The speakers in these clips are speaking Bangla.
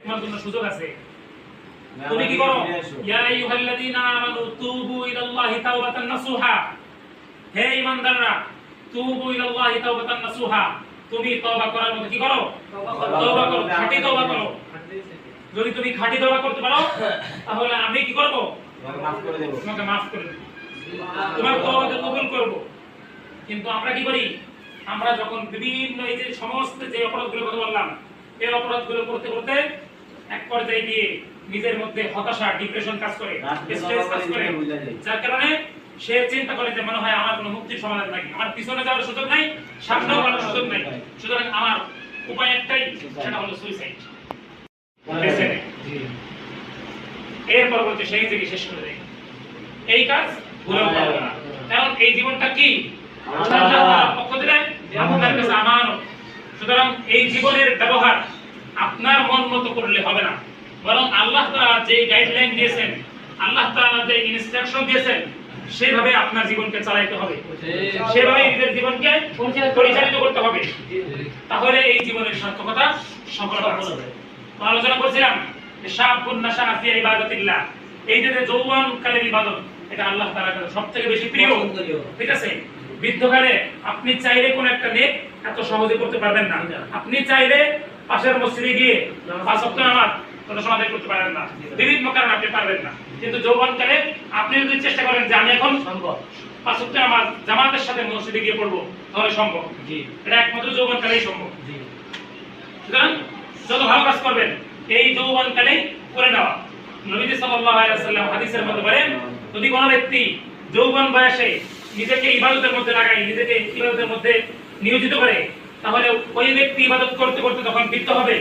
তোমার জন্য সুযোগ আছে। তুমি কি করো? ইয়া আইয়ুহাল্লাযীনা আমানু তুবু ইলাল্লাহি তাওবাতান নাসুহা, হে ঈমানদাররা, তুবু ইলাল্লাহি তাওবাতান নাসুহা, তুমি তওবা করার মতো কি করো? তওবা করো, খাঁটি তওবা করো। যদি তুমি খাঁটি তওবা করতে পারো তাহলে আমি কি করব? তোমাকে মাফ করে দেব, তোমার তওবাকে কবুল করব। কিন্তু আমরা কি করি? আমরা যখন বিভিন্ন এই যে সমস্ত যে অপরাধগুলোর কথা বললাম, এই অপরাধগুলো করতে করতে এক পর্যায়ে গিয়ে নিজের মধ্যে হতাশা, ডিপ্রেশন কাজ করে, স্ট্রেস কাজ করে, যার কারণে সে চিন্তা করে যে মনে হয় আমার কোনো মুক্তির সমাধান নাই, আমার পিছনে যাওয়ার সুযোগ নাই, সামনেও যাওয়ার সুযোগ নাই, সুতরাং আমার উপায় একটাই, সেটা হলো সুইসাইড। এর পরবর্তী সেই থেকে শেষ করে দেয়। এই কাজ ভুলেও করবে না, কারণ এই জীবনটা কি আল্লাহর পক্ষ থেকে আপনার কাছে আমানত। সুতরাং এই জীবনের ব্যবহার আপনার মন মতো করলে হবে না, বরং আল্লাহ তাআলা যে গাইডলাইন দিয়েছেন, আল্লাহ তাআলা যে ইনস্ট্রাকশন দিয়েছেন, সেভাবে আপনার জীবনকে চালাতে হবে, সেভাবে নিজের জীবনকে পরিচালিত করতে হবে। তাহলে এই জীবনের সার্থকতা সফলতা হবে। আলোচনা করছিলাম যে শাবুন নাশা ফি ইবাদাতিল্লাহ, এই যে যৌবনকালের ইবাদত, এটা আল্লাহ তাআলার কাছে সবথেকে বেশি প্রিয়। ঠিক আছে? বৃদ্ধকালে আপনি চাইলে কোন একটা নেক এত সহজে করতে পারবেন না। আপনি চাইলে পাশের মসজিদে গিয়ে 5 ওয়াক্ত নামাজ কোনো সমাধান করতে পারবেন না, বিভিন্ন কারণে আপনি পারবেন না। কিন্তু যৌবনকালে আপনি যদি চেষ্টা করেন যে আমি এখন 5 ওয়াক্ত নামাজ জামাতের সাথে মসজিদে গিয়ে পড়বো, তাহলে সম্ভব। এটা একমাত্র যৌবনকালেই সম্ভব। সুতরাং যত ভালো কাজ করবেন এই যৌবনকালেই করে নেওয়া। নবী সাল্লাল্লাহু আলাইহি ওয়াসাল্লাম হাদিসের মধ্যে বলেন, যদি কোনো ব্যক্তি যৌবন বয়সে নিজেকে ইবাদতের মধ্যে লাগায়, নিজেকে ইবাদতের মধ্যে নিয়োজিত করে, তাহলে ওই ব্যক্তি ইবাদত করতে করতে যখন বৃদ্ধ হবে,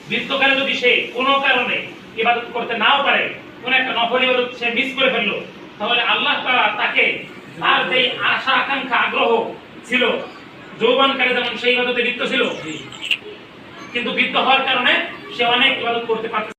বৃদ্ধকালে যদি সে কোনো কারণে ইবাদত করতে নাও পারে, কোন একটা নফল ইবাদত সে মিস করে ফেললো, তাহলে আল্লাহ তাআলা তাকে তার যে আশা আকাঙ্ক্ষা আগ্রহ ছিল যৌবনকালে যেমন সেই ইবাদতে লিপ্ত ছিল, কিন্তু বৃদ্ধ হওয়ার কারণে সে অনেক ইবাদত করতে পারছে